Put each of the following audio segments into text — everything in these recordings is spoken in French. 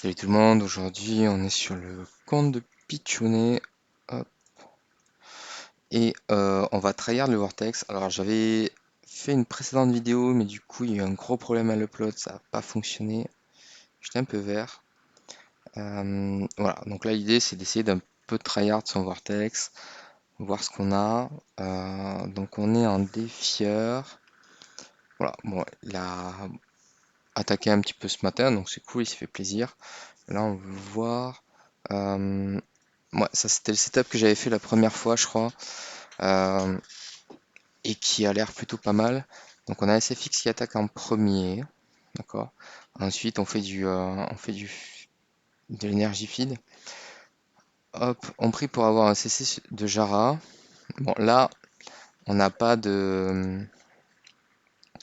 Salut tout le monde, aujourd'hui on est sur le compte de Pichounet. Hop. Et on va tryhard le vortex. Alors j'avais fait une précédente vidéo mais du coup il y a eu un gros problème à l'upload, ça n'a pas fonctionné. J'étais un peu vert. Voilà, donc là l'idée c'est d'essayer d'un peu tryhard son vortex, voir ce qu'on a. Donc on est en défieur. Voilà, bon, il a attaqué un petit peu ce matin donc c'est cool, il s'est fait plaisir. Là on veut voir. Euh, Ouais, ça c'était le setup que j'avais fait la première fois, je crois, euh, et qui a l'air plutôt pas mal. Donc on a SFX qui attaque en premier, d'accord. Ensuite de l'énergie feed. Hop, on prie pour avoir un CC de Jara. Bon là, on n'a pas de,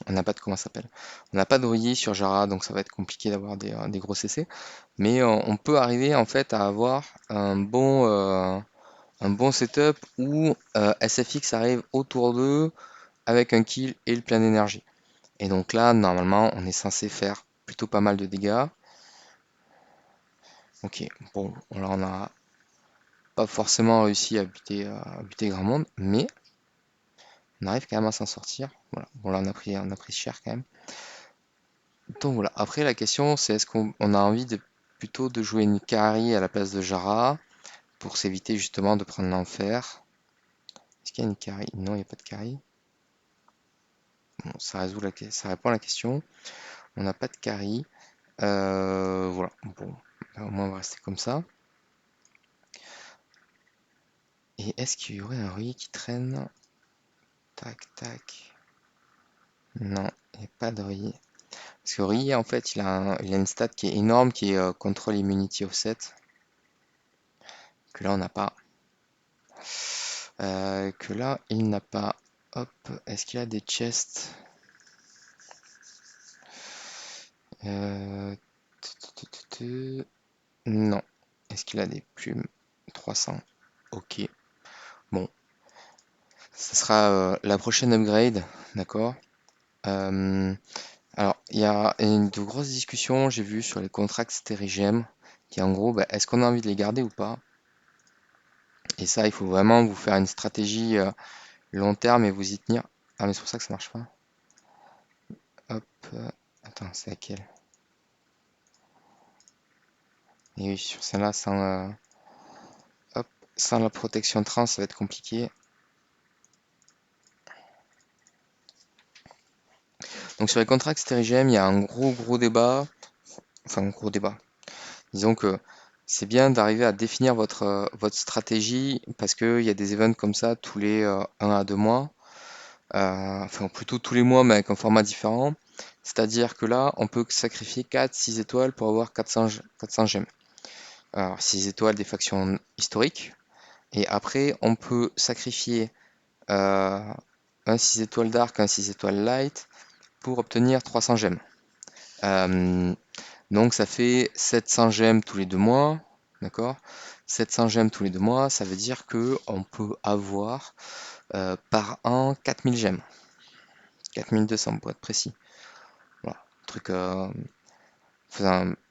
on n'a pas de comment ça s'appelle. On n'a pas de rouillis sur Jara, donc ça va être compliqué d'avoir des gros CC. Mais on peut arriver en fait à avoir un bon setup où SFX arrive autour d'eux avec un kill et le plein d'énergie. Et donc là, normalement, on est censé faire plutôt pas mal de dégâts. Ok, bon, là on n'a pas forcément réussi à buter grand monde, mais on arrive quand même à s'en sortir. Voilà. Bon là on a pris cher quand même. Donc voilà, après la question c'est est-ce qu'on a envie plutôt de jouer une carry à la place de Jara pour s'éviter justement de prendre l'enfer. Est-ce qu'il y a une carry? Non, il n'y a pas de carry. Bon, ça répond à la question. On n'a pas de carry. Voilà, bon, bah, au moins on va rester comme ça. Et est-ce qu'il y aurait un riz qui traîne? Tac, tac. Non, il n'y a pas de riz. Parce que riz, en fait, il a une stat qui est énorme, qui est Control Immunity Offset, que là, on n'a pas. Que là, il n'a pas. Hop, est-ce qu'il a des chests? Euh, Non. Est-ce qu'il a des plumes? 300. Ok. Bon, ça sera la prochaine upgrade, d'accord? Euh, Alors, il y a de grosses discussions, j'ai vu sur les contrats stérigem, qui en gros, bah, est-ce qu'on a envie de les garder ou pas? Et ça, il faut vraiment vous faire une stratégie long terme et vous y tenir. Ah, mais c'est pour ça que ça marche pas. Hop, attends, c'est laquelle? Et oui, sur celle-là, hop, sans la protection trans, ça va être compliqué. Donc sur les contrats stérigem, il y a un gros débat. Enfin, un gros débat. Disons que c'est bien d'arriver à définir votre stratégie parce qu'il y a des events comme ça tous les 1 à 2 mois. Enfin plutôt tous les mois mais avec un format différent. C'est-à-dire que là, on peut sacrifier 4-6 étoiles pour avoir 400 gemmes. Alors 6 étoiles des factions historiques. Et après, on peut sacrifier euh, un 6 étoiles dark, un 6 étoiles light pour obtenir 300 gemmes. Euh, donc ça fait 700 gemmes tous les 2 mois. D'accord? 700 gemmes tous les 2 mois, ça veut dire que on peut avoir par an 4000 gemmes. 4200 pour être précis. Voilà. Truc,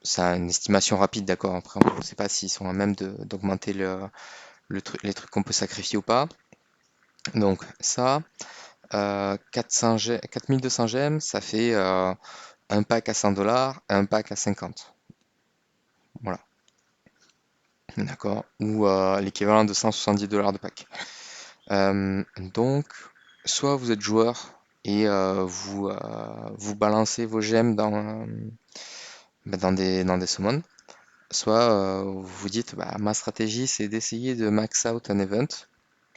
c'est une estimation rapide, d'accord. Après, on ne sait pas s'ils sont à même d'augmenter les trucs qu'on peut sacrifier ou pas. Donc, ça, 4200 gemmes, ça fait un pack à 100 $, un pack à 50. Voilà, d'accord. Ou l'équivalent de 170 $ de pack. Donc, soit vous êtes joueur et vous balancez vos gemmes dans des summons. Soit vous vous dites, bah, ma stratégie c'est d'essayer de max out un event,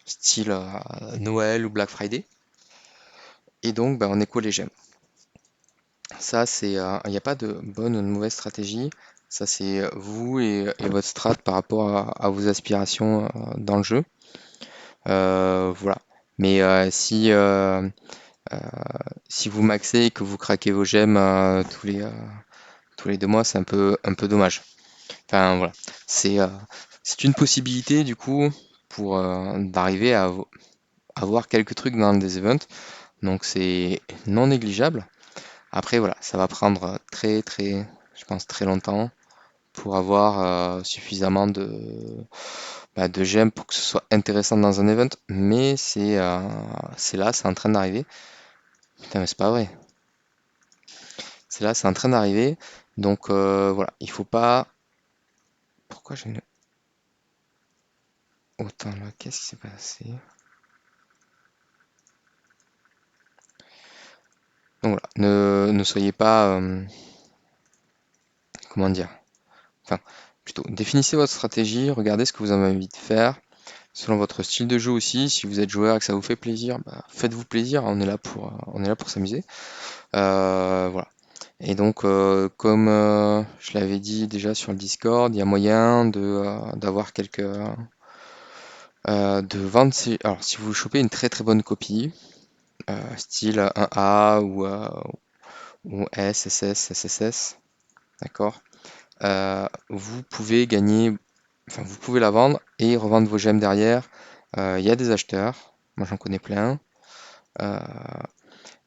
style Noël ou Black Friday, et donc bah, on écho les gemmes. Ça, il n'y a pas de bonne ou de mauvaise stratégie, ça c'est vous et votre strat par rapport à vos aspirations dans le jeu. Voilà. Mais euh, si vous maxez et que vous craquez vos gemmes tous les 2 mois, c'est un peu dommage. Enfin voilà, c'est euh, c'est une possibilité du coup pour d'arriver à avoir quelques trucs dans des events. Donc c'est non négligeable. Après voilà, ça va prendre je pense très longtemps pour avoir suffisamment de gemmes pour que ce soit intéressant dans un event, mais c'est là, c'est en train d'arriver. Putain, mais c'est pas vrai. C'est là, c'est en train d'arriver. Donc voilà, il faut pas. Pourquoi j'ai une. Autant là, qu'est-ce qui s'est passé? Donc voilà, ne soyez pas. Comment dire? Enfin, plutôt, définissez votre stratégie, regardez ce que vous avez envie de faire, selon votre style de jeu aussi. Si vous êtes joueur et que ça vous fait plaisir, bah, faites-vous plaisir, on est là pour s'amuser. Voilà. Et donc, comme je l'avais dit déjà sur le Discord, il y a moyen d'avoir de vendre alors, si vous chopez une très très bonne copie, style 1A ou S, SS, SSS, d'accord? Vous pouvez gagner, enfin, vous pouvez la vendre et revendre vos gemmes derrière. Il y a des acheteurs, moi j'en connais plein, euh,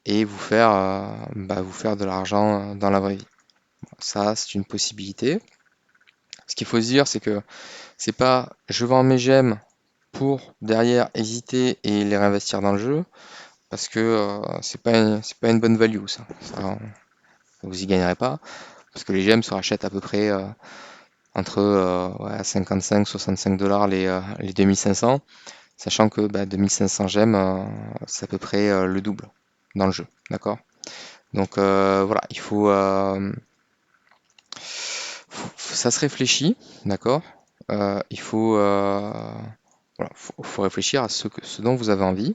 et vous faire de l'argent dans la vraie vie. Ça, c'est une possibilité. Ce qu'il faut se dire, c'est que c'est pas je vends mes gemmes pour derrière hésiter et les réinvestir dans le jeu, parce que c'est pas une bonne value ça. Vous y gagnerez pas, parce que les gemmes se rachètent à peu près entre ouais, 55-65 $ les 2500, sachant que 2500 gemmes, c'est à peu près le double dans le jeu, d'accord? Donc voilà, ça se réfléchit, d'accord? Il faut, voilà, faut réfléchir à ce dont vous avez envie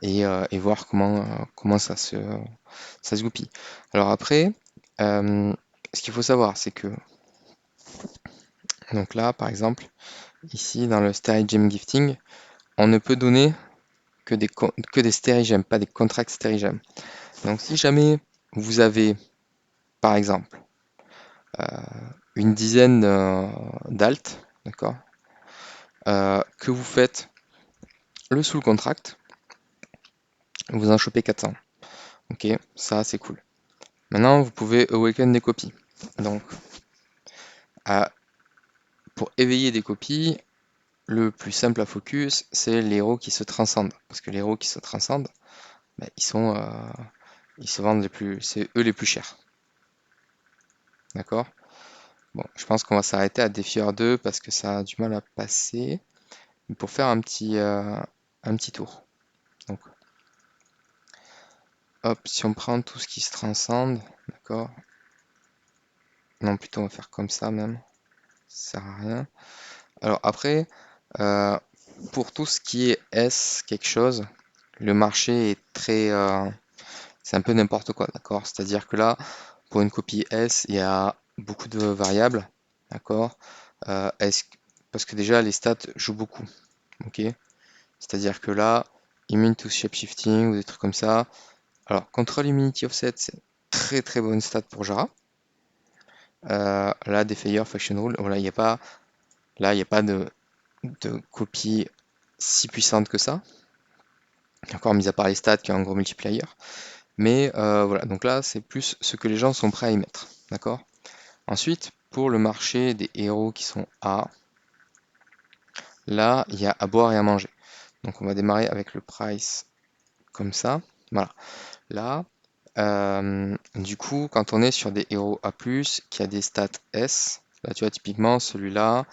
et voir comment ça se goupille. Alors après, euh, ce qu'il faut savoir, c'est que donc là, par exemple, ici dans le Sterigem Gifting, on ne peut donner que des stérigems, pas des contracts stérigems. Donc si jamais vous avez, par exemple, euh, une dizaine d'alt, d'accord, que vous faites le sous contract, vous en chopez 400. Ok, ça c'est cool. Maintenant, vous pouvez awaken des copies. Donc, à- pour éveiller des copies, le plus simple à focus, c'est les héros qui se transcendent. Parce que les héros qui se transcendent, ils se vendent c'est eux les plus chers. D'accord? Bon, je pense qu'on va s'arrêter à Defier 2 parce que ça a du mal à passer. Mais pour faire un petit tour. Donc, hop, si on prend tout ce qui se transcende, d'accord? Non, plutôt on va faire comme ça même. Ça sert à rien. Alors après, euh, pour tout ce qui est S quelque chose, le marché est c'est un peu n'importe quoi, d'accord? C'est-à-dire que là, pour une copie S, il y a beaucoup de variables, d'accord? Euh, est-ce que- Parce que déjà, les stats jouent beaucoup, ok? C'est-à-dire que là, immune to shapeshifting ou des trucs comme ça. Alors, control immunity offset, c'est très très bonne stat pour Jara. Là, Defayer, faction rule, voilà, il n'y a pas de copie si puissante que ça. Encore mis à part les stats qui ont un gros multiplayer. Mais voilà, donc là, c'est plus ce que les gens sont prêts à y mettre. D'accord? Ensuite, pour le marché des héros qui sont A, là, il y a à boire et à manger. Donc on va démarrer avec le price comme ça. Voilà. Là, du coup, quand on est sur des héros A+, qui a des stats S, là tu vois typiquement celui-là,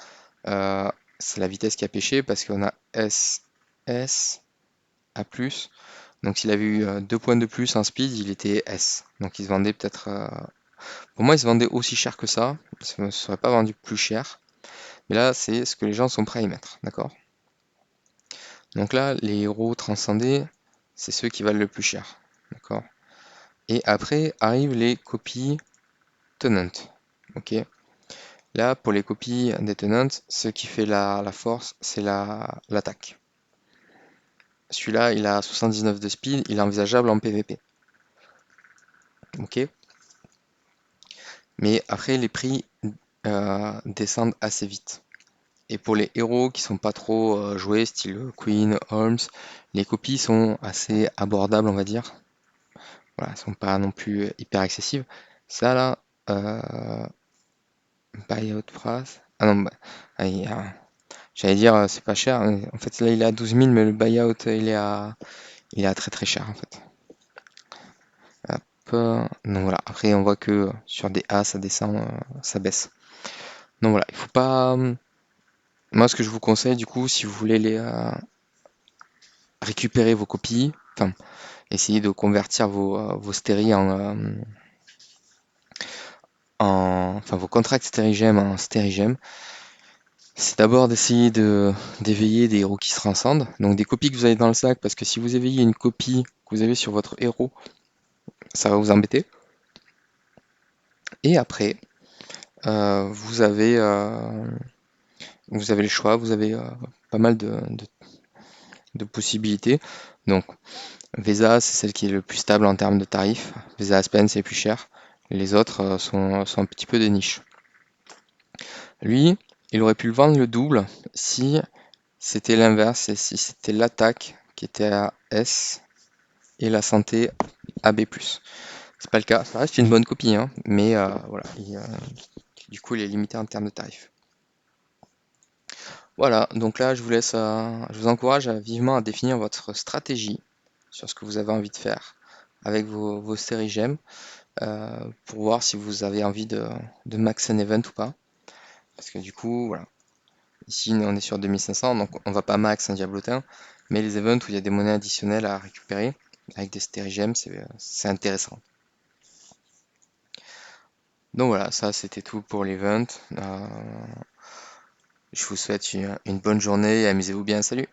euh, c'est la vitesse qui a pêché parce qu'on a S, S, A+. Donc s'il avait eu 2 points de plus en speed, il était S. Donc il se vendait peut-être. Pour moi, il se vendait aussi cher que ça. Ça ne serait pas vendu plus cher. Mais là, c'est ce que les gens sont prêts à y mettre. D'accord? Donc là, les héros transcendés, c'est ceux qui valent le plus cher. D'accord? Et après arrivent les copies tenant. Ok? Là, pour les copies des tenants, ce qui fait la force, c'est l'attaque. Celui-là, il a 79 de speed, il est envisageable en PvP. Ok? Mais après, les prix descendent assez vite. Et pour les héros qui sont pas trop joués, style Queen, Holmes, les copies sont assez abordables, on va dire. Voilà, elles sont pas non plus hyper excessives. Ça là, Euh, buyout price. Ah non, ah, j'allais dire c'est pas cher. En fait là il est à 12 000 mais le buyout il est à très très cher en fait. Hop, donc voilà, après on voit que sur des A ça descend, ça baisse. Donc voilà, il faut pas. Moi ce que je vous conseille du coup si vous voulez récupérer vos copies, enfin essayer de convertir vos stéries enfin vos contracts stérigem en stérigem, c'est d'abord d'essayer d'éveiller des héros qui se transcendent, donc des copies que vous avez dans le sac, parce que si vous éveillez une copie que vous avez sur votre héros, ça va vous embêter. Et après, euh, vous avez, euh, vous avez le choix, vous avez pas mal de possibilités. Donc Vesa, c'est celle qui est le plus stable en termes de tarifs. Vesa Aspen, c'est plus cher. Les autres sont un petit peu des niches. Lui, il aurait pu le vendre le double si c'était l'inverse, et si c'était l'attaque qui était à S et la santé à B+. C'est pas le cas, ça reste une bonne copie, hein, mais voilà, du coup il est limité en termes de tarifs. Voilà, donc là je vous encourage vivement à définir votre stratégie sur ce que vous avez envie de faire avec vos séries GEM, pour voir si vous avez envie de max un event ou pas. Parce que du coup, voilà, ici on est sur 2500, donc on va pas max un diablotin, mais les events où il y a des monnaies additionnelles à récupérer avec des stérigèmes, c'est intéressant. Donc voilà, ça c'était tout pour l'event. Je vous souhaite une bonne journée et amusez-vous bien, salut!